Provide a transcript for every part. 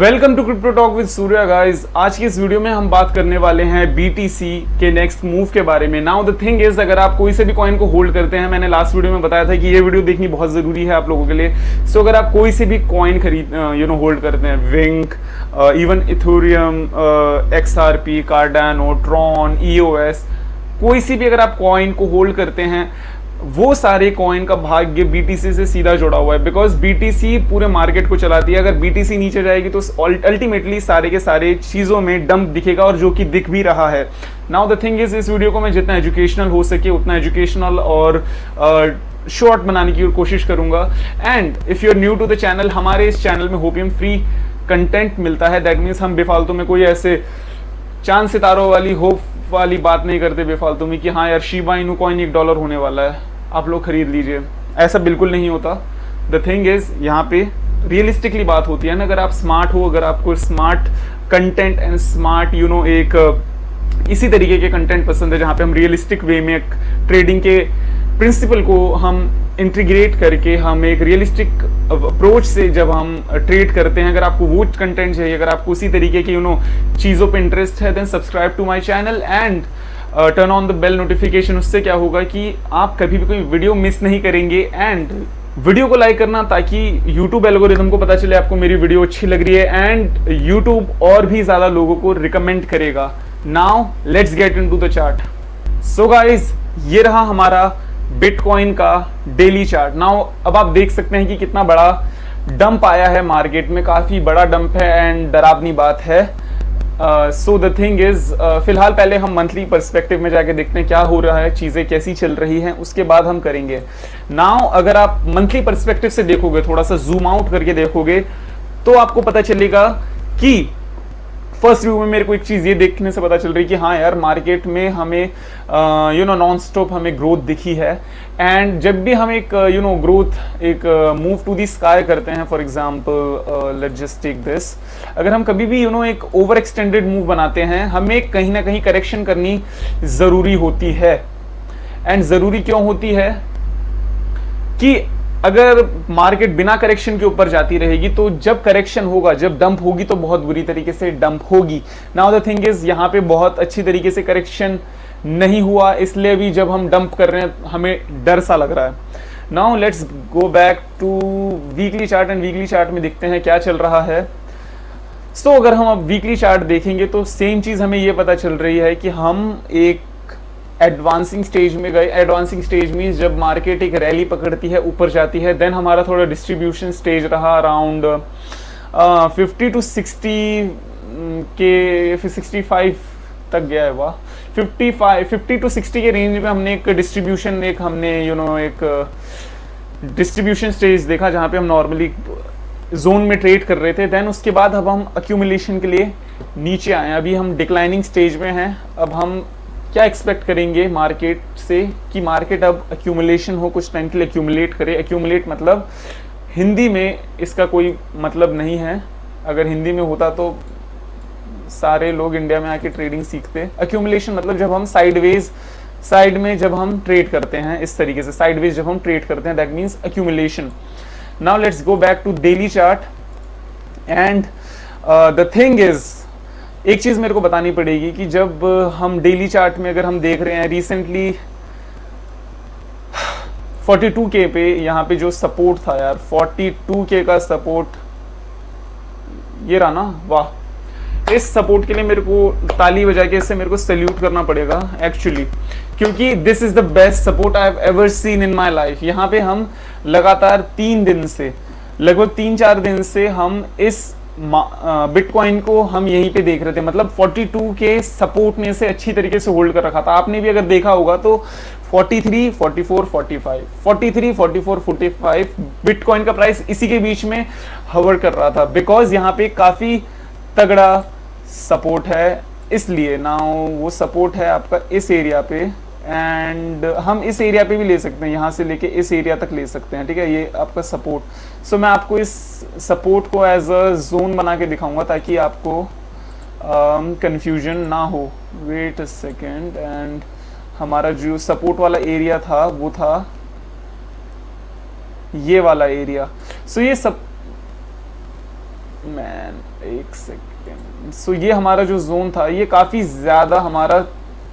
Welcome to crypto talk with Surya guys. आज की इस वीडियो में हम बात करने वाले हैं BTC के नेक्स्ट मूव के बारे में। नाउ द थिंग इज, अगर आप कोई से भी कॉइन को होल्ड करते हैं, मैंने लास्ट वीडियो में बताया था कि ये वीडियो देखनी बहुत जरूरी है आप लोगों के लिए। सो अगर आप कोई से भी कॉइन खरीद होल्ड करते हैं, Wink, even Ethereum, XRP, Cardano, Tron, EOS, कोई सी भी अगर आप कॉइन को होल्ड करते हैं, वो सारे कॉइन का भाग्य BTC से सीधा जुड़ा हुआ है। बिकॉज BTC पूरे मार्केट को चलाती है। अगर BTC नीचे जाएगी तो अल्टीमेटली सारे के सारे चीज़ों में डंप दिखेगा, और जो कि दिख भी रहा है। नाउ द थिंग इज, इस वीडियो को मैं जितना एजुकेशनल हो सके उतना एजुकेशनल और शॉर्ट बनाने की कोशिश करूंगा। And if you are new to the channel, हमारे इस चैनल में होपियम फ्री कंटेंट मिलता है। दैट मीन्स हम बेफालतू में कोई ऐसे चांद सितारों वाली होप वाली बात नहीं करते बेफालतू में कि हाँ यार शिबा इनू कॉइन $1 होने वाला है, आप लोग खरीद लीजिए। ऐसा बिल्कुल नहीं होता। द थिंग इज, यहाँ पे रियलिस्टिकली बात होती है ना। अगर आप स्मार्ट हो, अगर आपको स्मार्ट कंटेंट एंड स्मार्ट एक इसी तरीके के कंटेंट पसंद है जहाँ पे हम रियलिस्टिक वे में ट्रेडिंग के प्रिंसिपल को हम इंटीग्रेट करके हम एक रियलिस्टिक अप्रोच से जब हम ट्रेड करते हैं, अगर आपको वो कंटेंट चाहिए, अगर आपको उसी तरीके की चीज़ों पे इंटरेस्ट है, then subscribe to my channel and turn on the bell notification. उससे क्या होगा कि आप कभी भी कोई वीडियो मिस नहीं करेंगे। एंड वीडियो को लाइक करना, ताकि YouTube एल्गोरिथम को पता चले आपको मेरी वीडियो अच्छी लग रही है, एंड YouTube और भी ज़्यादा लोगों को रिकमेंड करेगा। Now let's get into the chart. So guys, ये रहा हमारा बिटकॉइन का डेली चार्ट। नाउ अब आप देख सकते हैं कि कितना बड़ा डंप आया है मार्केट में। काफ़ी बड़ा डंप है एंड डरावनी बात है। सो द थिंग इज, फिलहाल पहले हम मंथली पर्सपेक्टिव में जाके देखते हैं क्या हो रहा है, चीज़ें कैसी चल रही हैं, उसके बाद हम करेंगे। नाउ अगर आप मंथली पर्सपेक्टिव से देखोगे, थोड़ा सा जूम आउट करके देखोगे, तो आपको पता चलेगा कि फर्स्ट व्यू में मेरे को एक चीज़ ये देखने से पता चल रही है कि हाँ यार, मार्केट में हमें नॉन स्टॉप हमें ग्रोथ दिखी है। एंड जब भी हम एक ग्रोथ, एक मूव टू दी स्काई करते हैं, for example let's just take this, अगर हम कभी भी एक ओवर एक्सटेंडेड मूव बनाते हैं, हमें कहीं ना कहीं करेक्शन करनी ज़रूरी होती है। एंड ज़रूरी क्यों होती है कि अगर मार्केट बिना करेक्शन के ऊपर जाती रहेगी तो जब करेक्शन होगा, जब डंप होगी, तो बहुत बुरी तरीके से डंप होगी। नाउ द थिंग इज, यहाँ पे बहुत अच्छी तरीके से करेक्शन नहीं हुआ, इसलिए भी जब हम डंप कर रहे हैं हमें डर सा लग रहा है। Now let's go back to weekly chart, and weekly chart में देखते हैं क्या चल रहा है। सो अगर हम अब वीकली चार्ट देखेंगे तो सेम चीज़ हमें ये पता चल रही है कि हम एक एडवांसिंग स्टेज में गए। एडवांसिंग स्टेज मीन्स जब मार्केट एक रैली पकड़ती है, ऊपर जाती है, देन हमारा थोड़ा डिस्ट्रीब्यूशन स्टेज रहा अराउंड 50 to 60 के, फिर 65 तक गया है। वाह, 50 to 60 के रेंज में हमने एक डिस्ट्रीब्यूशन, एक डिस्ट्रीब्यूशन स्टेज देखा जहाँ पे हम नॉर्मली जोन में ट्रेड कर रहे थे। देन उसके बाद अब हम अक्यूमुलेशन के लिए नीचे आए। अभी हम डिक्लाइनिंग स्टेज में हैं। अब हम क्या एक्सपेक्ट करेंगे मार्केट से कि मार्केट अब अक्यूमुलेशन हो, कुछ टाइम के लिए अक्यूमुलेट करे। अक्यूमुलेट मतलब हिंदी में इसका कोई मतलब नहीं है। अगर हिंदी में होता तो सारे लोग इंडिया में आके ट्रेडिंग सीखते। अक्यूमुलेशन मतलब जब हम साइड में जब हम ट्रेड करते हैं, इस तरीके से साइडवेज जब हम ट्रेड करते हैं, that means accumulation. Now let's go back to daily chart. And the thing is, एक चीज़ मेरे को बतानी पड़ेगी कि जब हम डेली चार्ट में अगर हम देख रहे हैं, रिसेंटली 42K पे यहाँ पे जो सपोर्ट था यार, 42K का सपोर्ट ये रहा ना। वाह, इस सपोर्ट के लिए मेरे को ताली बजा के इससे मेरे को सैल्यूट करना पड़ेगा एक्चुअली, क्योंकि this is the best support I have ever seen in my life. यहाँ पे हम लगातार 3 दिन से, लगभग 3-4 दिन से हम इस बिटकॉइन को हम यहीं पे देख रहे थे। मतलब 42 के सपोर्ट में से अच्छी तरीके से होल्ड कर रखा था। आपने भी अगर देखा होगा तो 43, 44, 45, 43, 44, 45 बिटकॉइन का प्राइस इसी के बीच में हवर कर रहा था, बिकॉज यहाँ पे काफी तगड़ा सपोर्ट है। इसलिए ना वो सपोर्ट है आपका इस एरिया पे, एंड हम इस एरिया पे भी ले सकते हैं, यहाँ से लेके इस एरिया तक ले सकते हैं। ठीक है, ये आपका सपोर्ट। सो मैं आपको इस सपोर्ट को एज अ जोन बना के दिखाऊंगा ताकि आपको कंफ्यूजन ना हो। Wait a second. एंड हमारा जो सपोर्ट वाला एरिया था वो था ये वाला एरिया। सो ये सब मैन एक सेकेंड। सो ये हमारा जो जोन था ये काफ़ी ज़्यादा हमारा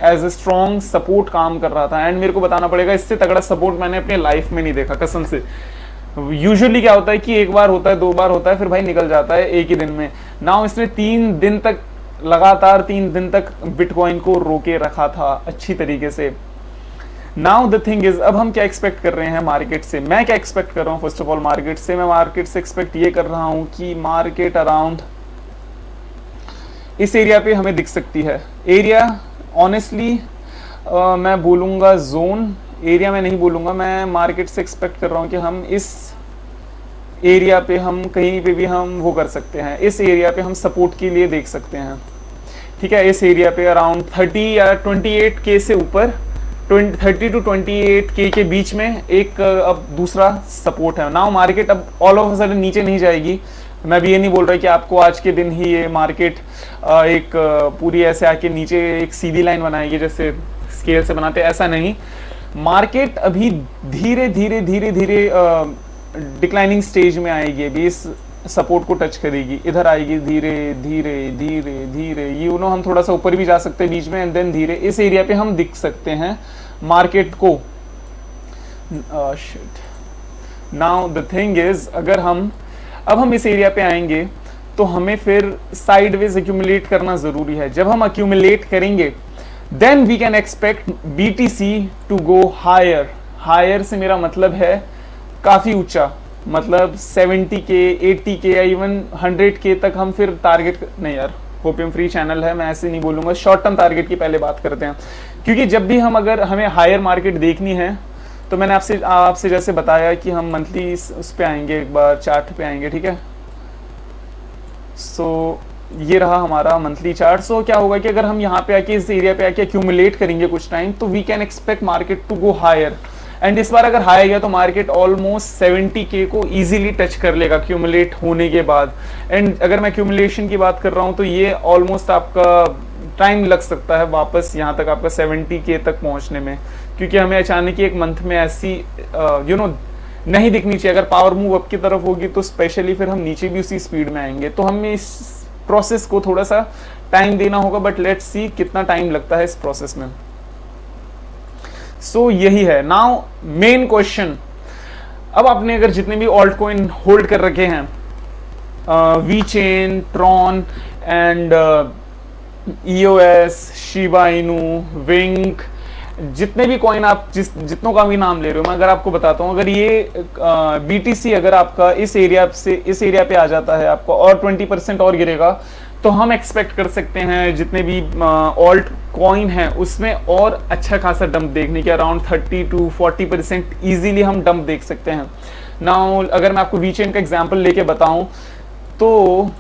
एज ए स्ट्रॉन्ग सपोर्ट काम कर रहा था, एंड मेरे को बताना पड़ेगा इससे तगड़ा सपोर्ट मैंने अपने लाइफ में नहीं देखा कसम से। यूजुअली क्या होता है कि एक बार होता है, दो बार होता है, फिर भाई निकल जाता है एक ही दिन में। नाउ इसने 3 दिन तक लगातार 3 दिन तक बिटकॉइन को रोके रखा था अच्छी तरीके से। नाउ द थिंग इज, अब हम क्या एक्सपेक्ट कर रहे हैं मार्केट से? मैं क्या एक्सपेक्ट कर रहा हूँ फर्स्ट ऑफ ऑल मार्केट से? मैं मार्केट से एक्सपेक्ट ये कर रहा हूँ कि मार्केट अराउंड इस एरिया पे हमें दिख सकती है। एरिया ऑनेस्टली मैं बोलूँगा जोन, एरिया में नहीं बोलूँगा। मैं मार्केट से एक्सपेक्ट कर रहा हूँ कि हम इस एरिया पे हम कहीं पे भी हम वो कर सकते हैं, इस एरिया पे हम सपोर्ट के लिए देख सकते हैं। ठीक है, इस एरिया पे अराउंड 30 या 28 के से ऊपर 30 टू 28 के बीच में एक अब दूसरा सपोर्ट है। नाउ मार्केट अब ऑल ऑफ अ सडन नीचे नहीं जाएगी। मैं भी ये नहीं बोल रहा कि आपको आज के दिन ही ये मार्केट एक पूरी ऐसे आके नीचे एक सीधी लाइन बनाएगी जैसे स्केल से बनाते, ऐसा नहीं। मार्केट अभी धीरे धीरे धीरे धीरे डिक्लाइनिंग स्टेज में आएगी, अभी इस सपोर्ट को टच करेगी, इधर आएगी धीरे धीरे धीरे धीरे। यू नो हम थोड़ा सा ऊपर भी जा सकते हैं बीच में, एंड देन धीरे इस एरिया पे हम दिख सकते हैं मार्केट को। नाउ द थिंग इज, अगर हम अब हम इस एरिया पे आएंगे तो हमें फिर साइडवेज एक्यूमुलेट करना जरूरी है। जब हम एक्यूमुलेट करेंगे then we can expect BTC to go higher. Higher से मेरा मतलब है काफी ऊंचा, मतलब 70 के 80 के या इवन 100 के तक हम फिर टारगेट नहीं यार, होपियम फ्री चैनल है, मैं ऐसे नहीं बोलूंगा। शॉर्ट टर्म टारगेट की पहले बात करते हैं, क्योंकि जब भी हम अगर हमें हायर मार्केट देखनी है तो मैंने आपसे जैसे बताया कि हम मंथली उस पे आएंगे, एक बार चार्ट पे आएंगे। ठीक है, सो ये रहा हमारा मंथली चार्ट। सो क्या होगा कि अगर हम यहाँ पे आके इस एरिया पे आके एक्यूमुलेट करेंगे कुछ टाइम, तो we can expect market to go higher. And इस बार अगर हाई गया तो मार्केट ऑलमोस्ट 70K को इजीली टच कर लेगा एक्यूमुलेट होने के बाद। एंड अगर मैं एक्यूमुलेशन की बात कर रहा हूँ तो ये ऑलमोस्ट आपका टाइम लग सकता है वापस यहाँ तक आपका 70K तक पहुँचने में, क्योंकि हमें अचानक एक मंथ में ऐसी नहीं दिखनी चाहिए। अगर पावर मूव अप की तरफ होगी तो स्पेशली फिर हम नीचे भी उसी स्पीड में आएंगे, तो हमें इस प्रोसेस को थोड़ा सा टाइम देना होगा, बट लेट्स सी कितना टाइम लगता है इस प्रोसेस में। सो यही है नाउ मेन क्वेश्चन। अब आपने अगर जितने भी ऑल्ट कॉइन होल्ड कर रखे हैं, VeChain, Tron and EOS, Shiba Inu, Wink, जितने भी कॉइन आप जितनों का भी नाम ले रहे हो, मैं अगर आपको बताता हूँ, अगर ये BTC अगर आपका इस एरिया पे आ जाता है आपको और 20% और गिरेगा, तो हम एक्सपेक्ट कर सकते हैं जितने भी ऑल्ट कॉइन है उसमें और अच्छा खासा डंप देखने के, अराउंड 30 टू 40% इजीली हम डंप देख सकते हैं। नाउ अगर मैं आपको वीचेन का एग्जांपल लेके बताऊं तो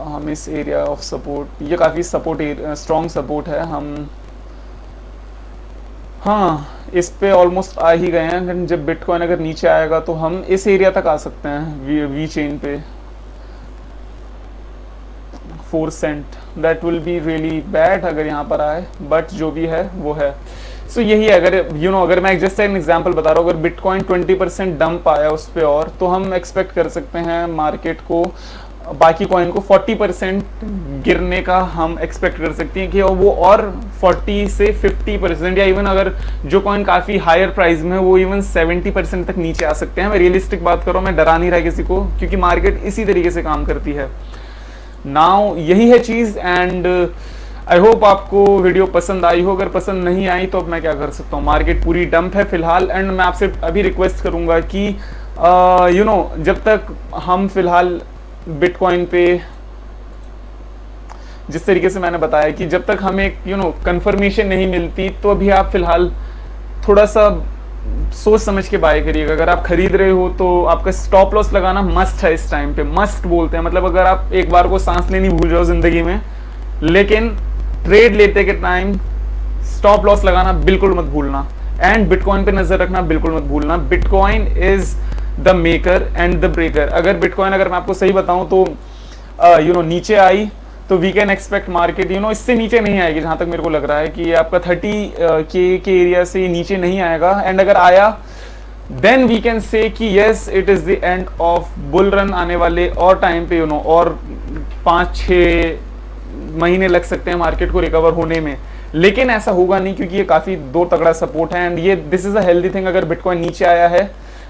हम इस एरिया ऑफ सपोर्ट, ये काफ़ी स्ट्रॉन्ग सपोर्ट है, हम हाँ इस पे ऑलमोस्ट आ ही गए हैं। जब बिटकॉइन अगर नीचे आएगा तो हम इस एरिया तक आ सकते हैं वी चेन पे 4 cent. That will be really bad अगर यहाँ पर आए, बट जो भी है वो है। सो यही है, अगर अगर मैं जस्ट एन एग्जांपल बता रहा हूँ, अगर बिटकॉइन 20% डंप आया उस पर और, तो हम एक्सपेक्ट कर सकते हैं मार्केट को, बाकी कॉइन को 40% गिरने का हम एक्सपेक्ट कर सकते हैं कि वो और 40 से 50% या इवन अगर जो कॉइन काफ़ी हायर प्राइस में है वो इवन 70% तक नीचे आ सकते हैं। मैं रियलिस्टिक बात कर रहा हूँ, मैं डरा नहीं रहा किसी को, क्योंकि मार्केट इसी तरीके से काम करती है। नाउ यही है चीज़, एंड आई होप आपको वीडियो पसंद आई हो। अगर पसंद नहीं आई तो अब मैं क्या कर सकता हूँ, मार्केट पूरी डंप है फिलहाल। एंड मैं आपसे अभी रिक्वेस्ट करूँगा कि जब तक हम फिलहाल बिटकॉइन पे, जिस तरीके से मैंने बताया कि जब तक हमें कंफर्मेशन नहीं मिलती, तो अभी आप फिलहाल थोड़ा सा सोच समझ के बाय करिएगा। अगर आप खरीद रहे हो तो आपका स्टॉप लॉस लगाना मस्ट है इस टाइम पे, मस्ट बोलते हैं, मतलब अगर आप एक बार को सांस लेनी भूल जाओ जिंदगी में, लेकिन ट्रेड लेते के टाइम स्टॉप लॉस लगाना बिल्कुल मत भूलना, एंड बिटकॉइन पे नजर रखना बिल्कुल मत भूलना। Bitcoin is the maker and the breaker. अगर बिटकॉइन, अगर मैं आपको सही बताऊं तो नीचे आई तो वी कैन एक्सपेक्ट मार्केट इससे नीचे नहीं आएगी, जहां तक मेरे को लग रहा है कि आपका 30K के एरिया से नीचे नहीं आएगा। एंड अगर आया देन वी कैन से कि yes it is the end of bull run. आने वाले और टाइम पे और 5-6 महीने लग सकते हैं मार्केट को रिकवर होने में, लेकिन ऐसा होगा नहीं क्योंकि ये काफी दो तगड़ा सपोर्ट है एंड ये this is a healthy thing. अगर बिटकॉइन नीचे आया है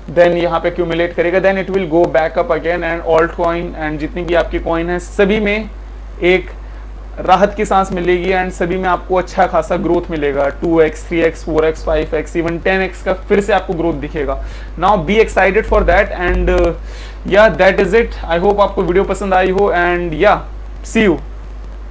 देन यहाँ पे एक्यूमुलेट करेगा, then it will go back up again and alt coin and जितनी भी आपकी कॉइन है सभी में एक राहत की सांस मिलेगी एंड सभी में आपको अच्छा खासा ग्रोथ मिलेगा। 2x 3x 4x 5x even 10x का फिर से आपको ग्रोथ दिखेगा। Now be excited for that and yeah that is it. I hope आपको वीडियो पसंद आई हो एंड या सी यू।